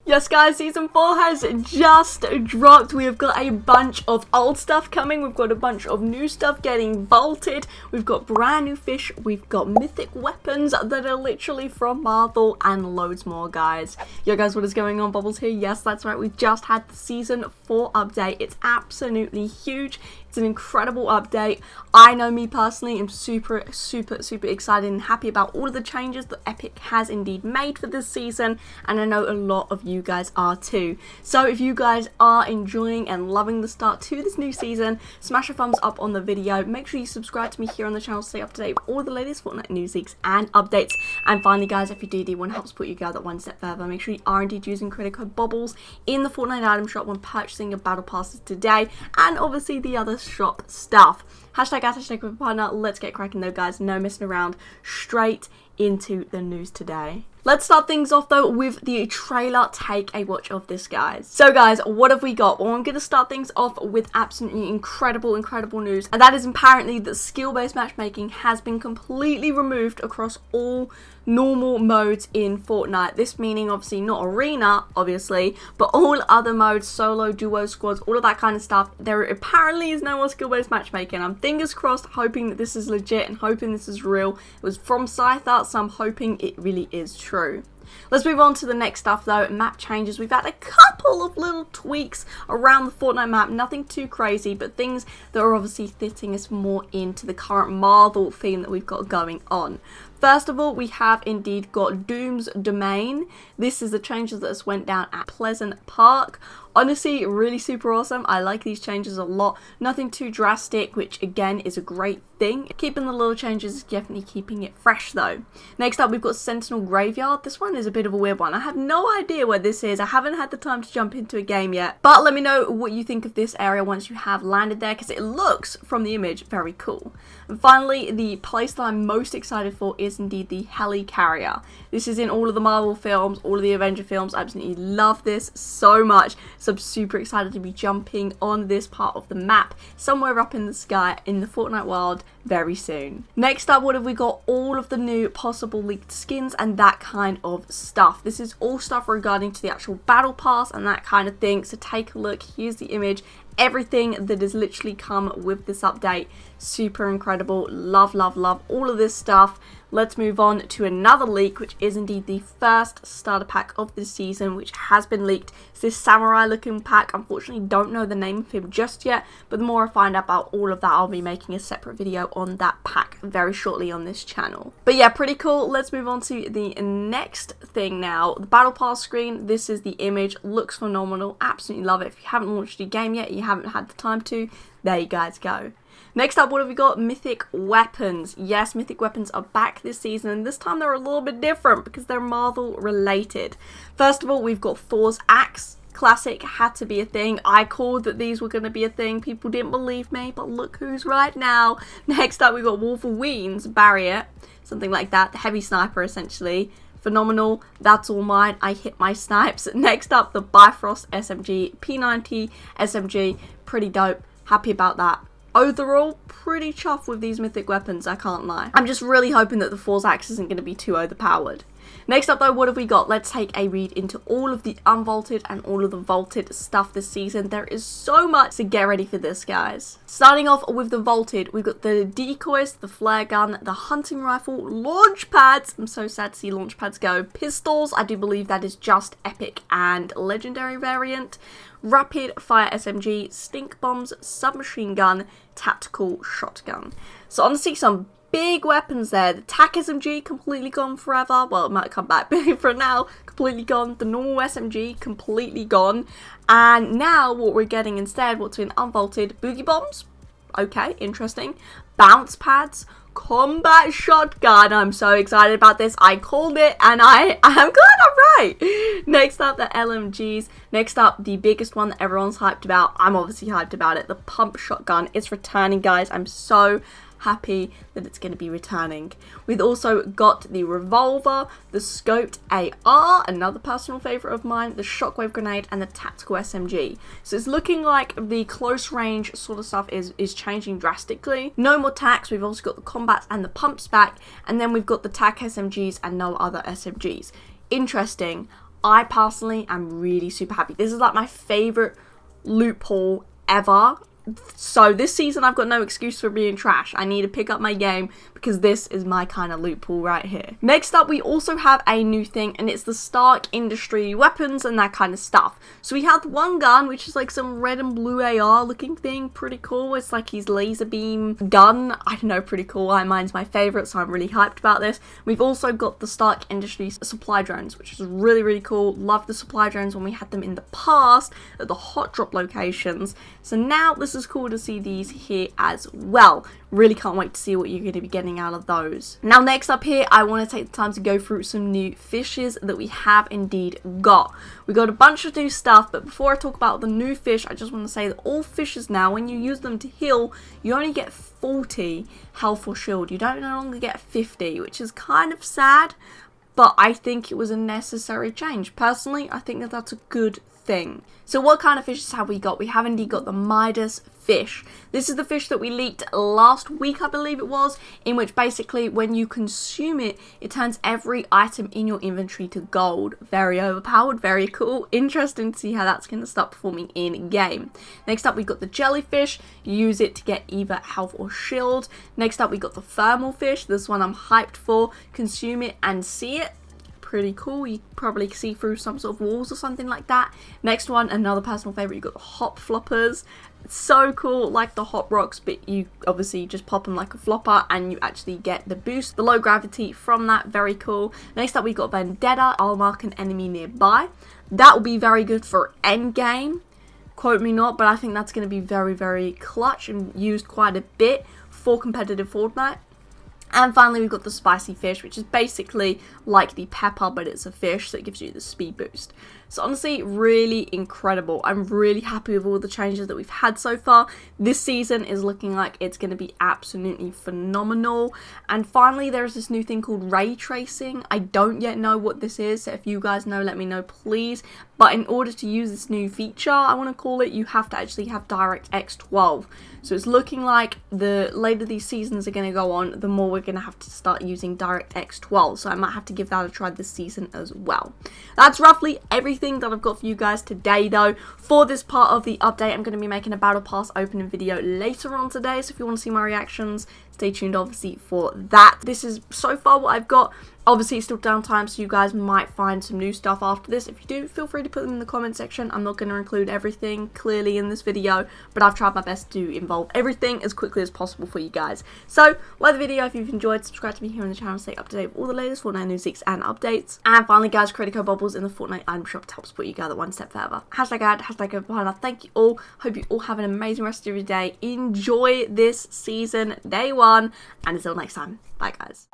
Yes guys, Season 4 has just dropped. We have got a bunch of old stuff coming. We've got a bunch of new stuff getting vaulted. We've got brand new fish. We've got mythic weapons that are literally from Marvel and loads more, guys. Yo guys, what is going on? Bobblez here. Yes, that's right. We just had the Season 4 update. It's absolutely huge. It's an incredible update. I know me personally am super excited and happy about all of the changes that Epic has indeed made for this season, and I know a lot of you guys are too. So if you guys are enjoying and loving the start to this new season, smash a thumbs up on the video. Make sure you subscribe to me here on the channel to stay up to date with all the latest Fortnite news leaks and updates. And finally guys, if you do want to help support you guys that one step further, make sure you are indeed using creator code Bobblez in the Fortnite item shop when purchasing your battle passes today, and obviously the other shop stuff. Hashtag with a partner. Let's get cracking though guys, no messing around, straight into the news today. Let's start things off though with the trailer. Take a watch of this, guys. So guys, what have we got? Well, I'm going to start things off with absolutely incredible news, and that is apparently that skill-based matchmaking has been completely removed across all normal modes in Fortnite. This meaning obviously not arena, obviously, but all other modes, solo, duo, squads, all of that kind of stuff. There apparently is no more skill-based matchmaking. I'm fingers crossed, hoping that this is legit and hoping this is real. It was from Scythe, so I'm hoping it really is true. Let's move on to the next stuff though, map changes. We've had a couple of little tweaks around the Fortnite map, nothing too crazy, but things that are obviously fitting us more into the current Marvel theme that we've got going on. First of all, we have indeed got Doom's Domain. This is the changes that just went down at Pleasant Park. Honestly, really super awesome. I like these changes a lot. Nothing too drastic, which again is a great thing. Keeping the little changes is definitely keeping it fresh though. Next up, we've got Sentinel Graveyard. This one is a bit of a weird one. I have no idea where this is. I haven't had the time to jump into a game yet. But let me know what you think of this area once you have landed there, because it looks, from the image, very cool. And finally, the place that I'm most excited for is indeed the Helicarrier. This is in all of the Marvel films, all of the Avenger films. I absolutely love this so much. So I'm super excited to be jumping on this part of the map somewhere up in the sky in the Fortnite world very soon. Next up, what have we got? All of the new possible leaked skins and that kind of stuff. This is all stuff regarding to the actual battle pass and that kind of thing. So take a look. Here's the image. Everything that has literally come with this update. Super incredible. Love all of this stuff. Let's move on to another leak, which is indeed the first starter pack of this season, which has been leaked. It's this samurai looking pack. Unfortunately, don't know the name of him just yet, but the more I find out about all of that, I'll be making a separate video on that pack very shortly on this channel. But yeah, pretty cool. Let's move on to the next thing now. The battle pass screen. This is the image. Looks phenomenal. Absolutely love it. If you haven't launched your game yet, you haven't had the time to, there you guys go. Next up, what have we got? Mythic Weapons. Yes, Mythic Weapons are back this season, and this time they're a little bit different because they're Marvel related. First of all, we've got Thor's Axe. Classic, had to be a thing. I called that these were going to be a thing. People didn't believe me, but look who's right now. Next up, we've got Wolverine's Barrier. Something like that. The heavy sniper, essentially. Phenomenal. That's all mine. I hit my snipes. Next up, the Bifrost SMG. P90 SMG. Pretty dope. Happy about that. Overall, pretty chuffed with these mythic weapons, I can't lie. I'm just really hoping that the Thor's Axe isn't going to be too overpowered. Next up though, what have we got? Let's take a read into all of the unvaulted and all of the vaulted stuff this season. There is so much, so get ready for this, guys. Starting off with the vaulted, we've got the decoys, the flare gun, the hunting rifle, launch pads. I'm so sad to see launch pads go. Pistols, I do believe that is just epic and legendary variant. Rapid fire SMG, stink bombs, submachine gun, tactical shotgun. So honestly, some big weapons there. The TAC SMG completely gone forever. Well, it might come back, but for now, completely gone. The normal SMG completely gone. And now what we're getting instead, what's been unvaulted, boogie bombs. Okay, interesting. Bounce pads, combat shotgun. I'm so excited about this. I called it and I am glad I'm right. Next up, the LMGs. Next up, the biggest one that everyone's hyped about. I'm obviously hyped about it. The pump shotgun. It's returning, guys. I'm so happy that it's going to be returning. We've also got the revolver, the scoped AR, another personal favorite of mine, the shockwave grenade, and the tactical SMG. So it's looking like the close range sort of stuff is changing drastically. No more tacs. We've also got the combats and the pumps back, and then we've got the tac SMGs and no other SMGs. Interesting. I personally am really super happy. This is like my favorite loot pool ever. So this season I've got no excuse for being trash. I need to pick up my game because this is my kind of loot pool right here. Next up, we also have a new thing, and it's the Stark Industry weapons and that kind of stuff. So we have one gun, which is like some red and blue AR looking thing, pretty cool. It's like his laser beam gun. I don't know, pretty cool. Mine's my favorite, so I'm really hyped about this. We've also got the Stark Industries supply drones, which is really, really cool. Love the supply drones when we had them in the past at the hot drop locations. So now this is cool to see these here as well. Really can't wait to see what you're going to be getting out of those. Now next up here, I want to take the time to go through some new fishes that we have indeed got. We got a bunch of new stuff, but before I talk about the new fish, I just want to say that all fishes now, when you use them to heal, you only get 40 health or shield. You don't no longer get 50, which is kind of sad, but I think it was a necessary change. Personally, I think that that's a good thing. So what kind of fishes have we got? We have indeed got the Midas fish. This is the fish that we leaked last week, I believe it was, in which basically when you consume it, it turns every item in your inventory to gold. Very overpowered, very cool. Interesting to see how that's going to start performing in game. Next up, we got the jellyfish. You use it to get either health or shield. Next up, we got the thermal fish. This one I'm hyped for. Consume it and see it. Pretty cool. You probably see through some sort of walls or something like that. Next one, another personal favorite, you got the hop floppers. It's so cool, like the hot rocks, but you obviously just pop them like a flopper and you actually get the boost, the low gravity from that. Very cool. Next up, we got Vendetta. I'll mark an enemy nearby. That will be very good for end game. Quote me not, but I think that's going to be very, very clutch and used quite a bit for competitive Fortnite. And finally, we've got the spicy fish, which is basically like the pepper, but it's a fish, so it gives you the speed boost. So honestly, really incredible. I'm really happy with all the changes that we've had so far. This season is looking like it's going to be absolutely phenomenal. And finally, there's this new thing called Ray Tracing. I don't yet know what this is, so if you guys know, let me know, please. But in order to use this new feature, I want to call it, you have to actually have DirectX 12. So it's looking like the later these seasons are going to go on, the more we're going to have to start using DirectX 12. So I might have to give that a try this season as well. That's roughly everything that I've got for you guys today, though. For this part of the update, I'm going to be making a Battle Pass opening video later on today. So if you want to see my reactions, stay tuned obviously for that. This is so far what I've got. Obviously, it's still downtime, so you guys might find some new stuff after this. If you do, feel free to put them in the comment section. I'm not going to include everything clearly in this video, but I've tried my best to involve everything as quickly as possible for you guys. So, like the video if you've enjoyed. Subscribe to me here on the channel to stay up to date with all the latest Fortnite news, leaks, and updates. And finally, guys, creator code Bobblez in the Fortnite item shop to help support you guys one step further. Hashtag ad, hashtag go behind. Thank you all. Hope you all have an amazing rest of your day. Enjoy this season, day one, and until next time, bye guys.